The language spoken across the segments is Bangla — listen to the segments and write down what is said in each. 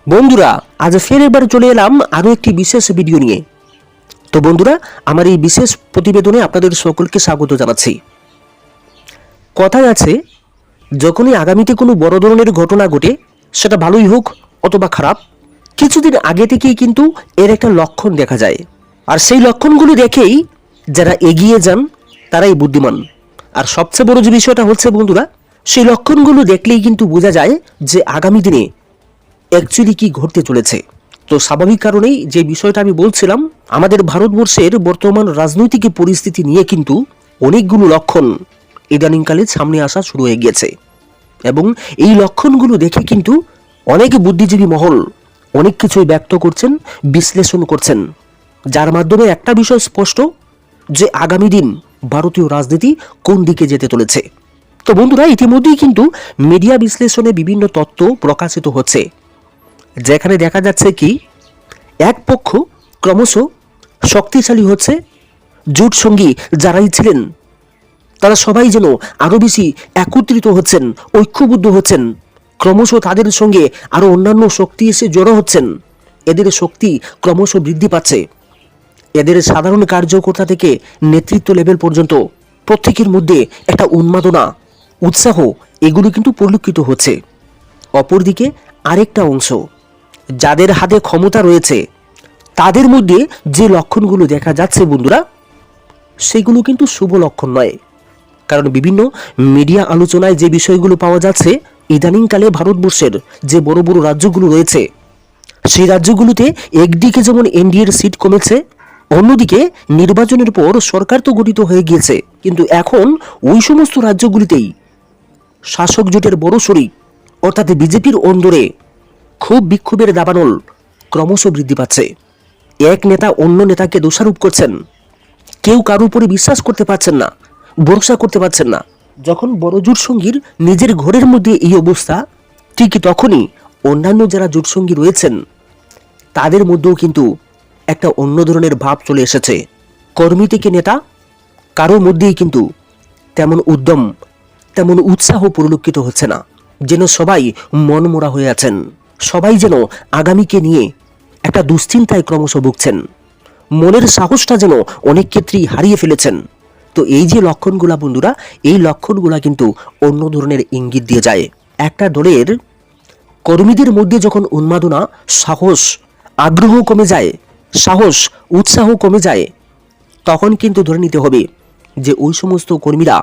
বন্ধুরা, আজ ফের একবার চলে এলাম আরও একটি বিশেষ ভিডিও নিয়ে। তো বন্ধুরা, আমার এই বিশেষ প্রতিবেদনে আপনাদের সকলকে স্বাগত জানাচ্ছি। কথায় আছে, যখনই আগামীতে কোনো বড় ধরনের ঘটনা ঘটে, সেটা ভালোই হোক অথবা খারাপ, কিছুদিন আগে থেকেই কিন্তু এর একটা লক্ষণ দেখা যায়। আর সেই লক্ষণগুলো দেখেই যারা এগিয়ে যান তারাই বুদ্ধিমান। আর সবচেয়ে বড় যে বিষয়টা হচ্ছে বন্ধুরা, সেই লক্ষণগুলো দেখলেই কিন্তু বোঝা যায় যে আগামী দিনে অ্যাকচুয়ালি কি ঘটতে চলেছে। তো স্বাভাবিক কারণেই যে বিষয়টা আমি বলছিলাম, আমাদের ভারতবর্ষের বর্তমান রাজনৈতিক পরিস্থিতি নিয়ে কিন্তু অনেকগুলো লক্ষণ ইদানিংকালে সামনে আসা শুরু হয়ে গিয়েছে। এবং এই লক্ষণগুলো দেখে কিন্তু অনেক বুদ্ধিজীবী মহল অনেক কিছুই ব্যক্ত করছেন, বিশ্লেষণ করছেন, যার মাধ্যমে একটা বিষয় স্পষ্ট যে আগামী দিন ভারতীয় রাজনীতি কোন দিকে যেতে চলেছে। তো বন্ধুরা, ইতিমধ্যেই কিন্তু মিডিয়া বিশ্লেষণে বিভিন্ন তথ্য প্রকাশিত হচ্ছে, যেখানে দেখা যাচ্ছে কি এক পক্ষ ক্রমশ শক্তিশালী হচ্ছে, জোট সঙ্গী যারাই ছিলেন তারা সবাই যেন আরও বেশি একত্রিত হচ্ছেন, ঐক্যবদ্ধ হচ্ছেন, ক্রমশ তাদের সঙ্গে আরও অন্যান্য শক্তি এসে জড়ো হচ্ছেন। এদের শক্তি ক্রমশ বৃদ্ধি পাচ্ছে। এদের সাধারণ কার্যকর্তা থেকে নেতৃত্ব লেভেল পর্যন্ত প্রত্যেকের মধ্যে একটা উন্মাদনা, উৎসাহ এগুলো কিন্তু পরিলক্ষিত হচ্ছে। অপরদিকে আরেকটা অংশ, যাদের হাতে ক্ষমতা রয়েছে, তাদের মধ্যে যে লক্ষণগুলো দেখা যাচ্ছে বন্ধুরা, সেগুলো কিন্তু শুভ লক্ষণ নয়। কারণ বিভিন্ন মিডিয়া আলোচনায় যে বিষয়গুলো পাওয়া যাচ্ছে, ইদানিংকালে ভারতবর্ষের যে বড় বড় রাজ্যগুলো রয়েছে, সেই রাজ্যগুলোতে একদিকে যেমন এনডিএর সিট কমেছে, অন্যদিকে নির্বাচনের পর সরকার তো গঠিত হয়ে গিয়েছে, কিন্তু এখন ওই সমস্ত রাজ্যগুলিতেই শাসক জোটের বড় শরিক অর্থাৎ বিজেপির অন্দরে ক্ষোভ বিক্ষোভের দাবানল ক্রমশ বৃদ্ধি পাচ্ছে। এক নেতা অন্য নেতাকে দোষারোপ করছেন, কেউ কারোর উপরে বিশ্বাস করতে পারছেন না, ভরসা করতে পারছেন না। যখন বড় জোট সঙ্গীর নিজের ঘরের মধ্যে এই অবস্থা, ঠিক তখনই অন্যান্য যারা জোট সঙ্গী রয়েছেন তাদের মধ্যেও কিন্তু একটা অন্য ধরনের ভাব চলে এসেছে। কর্মী থেকে নেতা কারোর মধ্যেই কিন্তু তেমন উদ্যম, তেমন উৎসাহ পরিলক্ষিত হচ্ছে না। যেন সবাই মনমরা হয়ে আছেন, সবাই যেন আগামীকে নিয়ে একটা দুশ্চিন্তায় ক্রমশ ভুগছেন, মনের সাহসটা যেন অনেক ক্ষেত্রেই হারিয়ে ফেলেছেন। তো এই যে লক্ষণগুলা বন্ধুরা, এই লক্ষণগুলা কিন্তু অন্য ধরনের ইঙ্গিত দিয়ে যায়। একটা দলের কর্মীদের মধ্যে যখন উন্মাদনা, সাহস, আগ্রহ কমে যায়, সাহস উৎসাহ কমে যায়, তখন কিন্তু ধরে নিতে হবে যে ওই সমস্ত কর্মীরা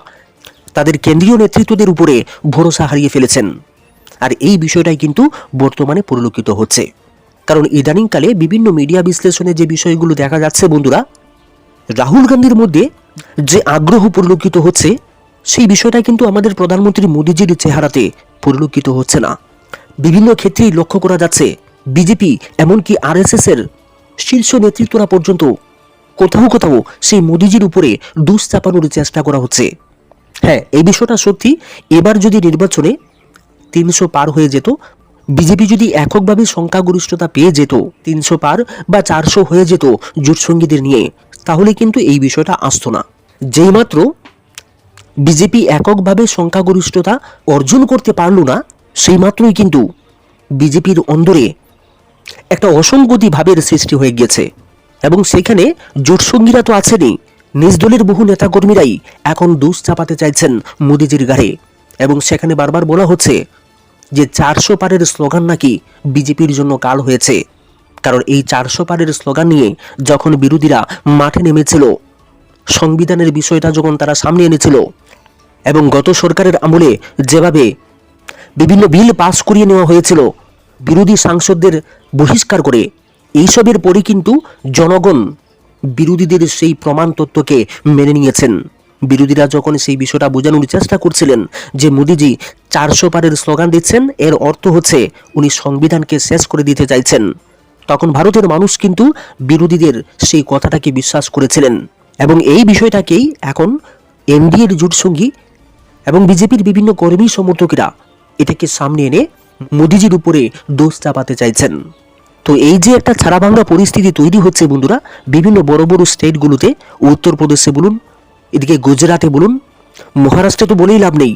তাদের কেন্দ্রীয় নেতৃত্বদের উপরে ভরসা হারিয়ে ফেলেছেন। আর এই বিষয়টাই কিন্তু বর্তমানে পরিলক্ষিত হচ্ছে। কারণ ইদানিংকালে বিভিন্ন মিডিয়া বিশ্লেষণে যে বিষয়গুলো দেখা যাচ্ছে বন্ধুরা, রাহুল গান্ধীর মধ্যে যে আগ্রহ পরিলক্ষিত হচ্ছে, সেই বিষয়টা কিন্তু আমাদের প্রধানমন্ত্রী মোদীজির চেহারাতে পরিলক্ষিত হচ্ছে না। বিভিন্ন ক্ষেত্রেই লক্ষ্য করা যাচ্ছে বিজেপি এমনকি আরএসএস এর শীর্ষ নেতৃত্বরা পর্যন্ত কোথাও কোথাও সেই মোদীজির উপরে দোষ চাপানোর চেষ্টা করা হচ্ছে। হ্যাঁ, এই বিষয়টা সত্যি। এবার যদি নির্বাচনে 300 পার হয়ে যেত, বিজেপি যদি এককভাবে সংখ্যাগরিষ্ঠতা পেয়ে যেত, 300 পার বা 400 হয়ে যেত জোট সঙ্গীদের নিয়ে, তাহলে কিন্তু এই বিষয়টা আসতো না। যেই মাত্র বিজেপি এককভাবে সংখ্যাগরিষ্ঠতা অর্জন করতে পারল না, সেই মাত্রই কিন্তু বিজেপির অন্দরে একটা অসঙ্গতি ভাবের সৃষ্টি হয়ে গিয়েছে। এবং সেখানে জোটসঙ্গীরা তো আছেনই, নিজ দলের বহু নেতাকর্মীরাই এখন দোষ চাপাতে চাইছেন মোদিজির গাড়ে। এবং সেখানে বারবার বলা হচ্ছে যে 400 পারের স্লোগান নাকি বিজেপির জন্য কাল হয়েছে। কারণ এই 400 পারের স্লোগান নিয়ে যখন বিরোধীরা মাঠে নেমেছিল, সংবিধানের বিষয়টা যখন তারা সামনে এনেছিল, এবং গত সরকারের আমলে যেভাবে বিভিন্ন বিল পাস করিয়ে নেওয়া হয়েছিল বিরোধী সাংসদদের বহিষ্কার করে, এইসবের পরে কিন্তু জনগণ বিরোধীদের সেই প্রমাণ তত্ত্বকে মেনে নিয়েছেন। বিরোধীরা যখন সেই বিষয়টা বোঝানোর চেষ্টা করছিলেন যে মোদিজি 400 পারের স্লোগান দিচ্ছেন, এর অর্থ হচ্ছে উনি সংবিধানকে শেষ করে দিতে চাইছেন, তখন ভারতের মানুষ কিন্তু বিরোধীদের সেই কথাটাকে বিশ্বাস করেছিলেন। এবং এই বিষয়টাকেই এখন এনডিএর জোটসঙ্গী এবং বিজেপির বিভিন্ন কর্মী সমর্থকেরা এটাকে সামনে এনে মোদিজির উপরে দোষ চাপাতে চাইছেন। তো এই যে একটা ছাড়াভাঙ্গা পরিস্থিতি তৈরি হচ্ছে বন্ধুরা, বিভিন্ন বড় বড় স্টেটগুলোতে, উত্তরপ্রদেশে বলুন, এদিকে গুজরাটে বলুন, মহারাষ্ট্রে তো বলেই লাভ নেই,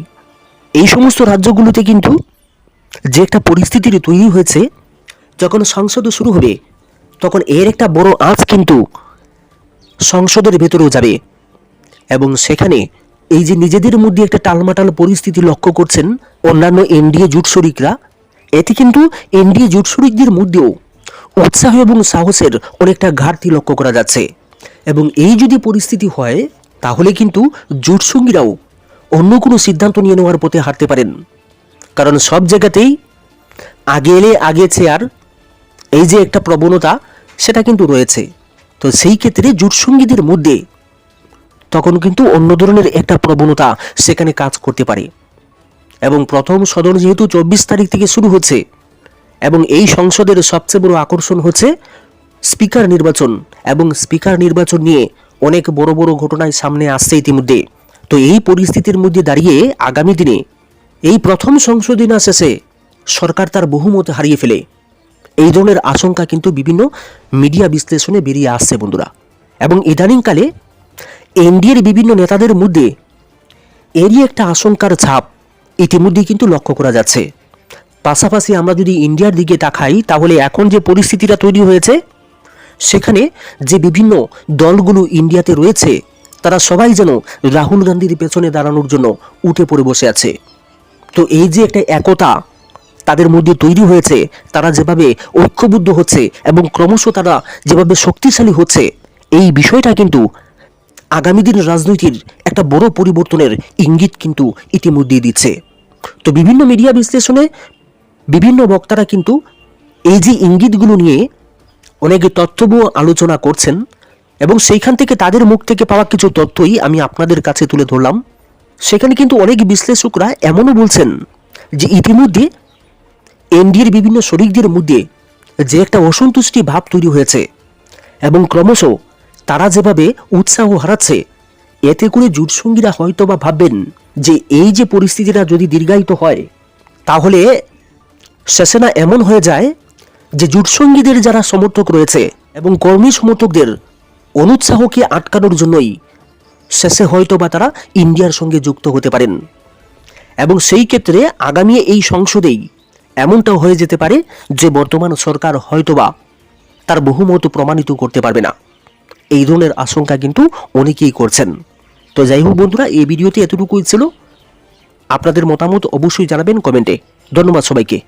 এই সমস্ত রাজ্যগুলোতে কিন্তু যে একটা পরিস্থিতির তৈরি হয়েছে, যখন সংসদ শুরু হবে তখন এর একটা বড় আঁচ কিন্তু সংসদের ভেতরেও যাবে এবং সেখানে এই যে নিজেদের মধ্যে একটা টালমাটাল পরিস্থিতি লক্ষ্য করছেন অন্যান্য এনডিএ জোট শরিকরা, এতে কিন্তু এনডিএ জোট শরিকদের মধ্যেও উৎসাহ এবং সাহসের অনেকটা ঘাটতি লক্ষ্য করা যাচ্ছে। এবং এই যদি পরিস্থিতি হয় তাহলে কিন্তু জোট সঙ্গীরাও অন্য কোনো সিদ্ধান্ত নিয়ে নেওয়ার পথে হাঁটতে পারেন, কারণ সব জায়গাতেই আগে এলে আগে চেয়ার, এই যে একটা প্রবণতা সেটা কিন্তু রয়েছে। তো সেই ক্ষেত্রে জোট সঙ্গীদের মধ্যে তখন কিন্তু অন্য ধরনের একটা প্রবণতা সেখানে কাজ করতে পারে। এবং প্রথম সদন যেহেতু 24 তারিখ থেকে শুরু হচ্ছে এবং এই সংসদের সবচেয়ে বড় আকর্ষণ হচ্ছে স্পিকার নির্বাচন, এবং স্পিকার নির্বাচন নিয়ে অনেক বড় বড় ঘটনায় সামনে আসছে ইতিমধ্যে। তো এই পরিস্থিতির মধ্যে দাঁড়িয়ে আগামী দিনে এই প্রথম সংশোধনী শেষে সরকার তার বহুমত হারিয়ে ফেলে, এই ধরনের আশঙ্কা কিন্তু বিভিন্ন মিডিয়া বিশ্লেষণে বেরিয়ে আসছে বন্ধুরা। এবং ইদানিংকালে এনডিএর বিভিন্ন নেতাদের মধ্যে এরই একটা আশঙ্কার ছাপ ইতিমধ্যে কিন্তু লক্ষ্য করা যাচ্ছে। পাশাপাশি আমরা যদি ইন্ডিয়ার দিকে তাকাই তাহলে এখন যে পরিস্থিতিটা তৈরি হয়েছে সেখানে যে বিভিন্ন দলগুলো ইন্ডিয়াতে রয়েছে তারা সবাই যেন রাহুল গান্ধীর পেছনে দাঁড়ানোর জন্য উঠে পড়ে বসে আছে। তো এই যে একটা একতা তাদের মধ্যে তৈরি হয়েছে, তারা যেভাবে ঐক্যবদ্ধ হচ্ছে এবং ক্রমশ তারা যেভাবে শক্তিশালী হচ্ছে, এই বিষয়টা কিন্তু আগামী দিন রাজনীতির একটা বড় পরিবর্তনের ইঙ্গিত কিন্তু ইতিমধ্যেই দিচ্ছে। তো বিভিন্ন মিডিয়া বিশ্লেষণে বিভিন্ন বক্তারা কিন্তু এই যে ইঙ্গিতগুলো নিয়ে অনেক তথ্যবহ আলোচনা করছেন এবং সেইখান থেকে তাদের মুখ থেকে পাওয়া কিছু তথ্যই আমি আপনাদের কাছে তুলে ধরলাম। সেখানে কিন্তু অনেক বিশ্লেষকরা এমনও বলছেন যে ইতিমধ্যে এনডিএর বিভিন্ন শরিকদের মধ্যে যে একটা অসন্তুষ্টি ভাব তৈরি হয়েছে এবং ক্রমশ তারা যেভাবে উৎসাহ হারাচ্ছে, এতে করে জোটসঙ্গীরা হয়তো বা ভাববেন যে এই যে পরিস্থিতিটা যদি দীর্ঘায়িত হয় তাহলে শেষে না এমন হয়ে যায় যে জোটসঙ্গীদের যারা সমর্থক রয়েছে এবং কর্মী সমর্থকদের অনুৎসাহকে আটকানোর জন্যই শেষে হয়তো বা তারা ইন্ডিয়ার সঙ্গে যুক্ত হতে পারেন। এবং সেই ক্ষেত্রে আগামী এই সংসদেই এমনটাও হয়ে যেতে পারে যে বর্তমান সরকার হয়তোবা তার বহুমত প্রমাণিত করতে পারবে না। এই ধরনের আশঙ্কা কিন্তু অনেকেই করছেন। তো যাই হোক বন্ধুরা, এই ভিডিওতে এতটুকুই ছিল। আপনাদের মতামত অবশ্যই জানাবেন কমেন্টে। ধন্যবাদ সবাইকে।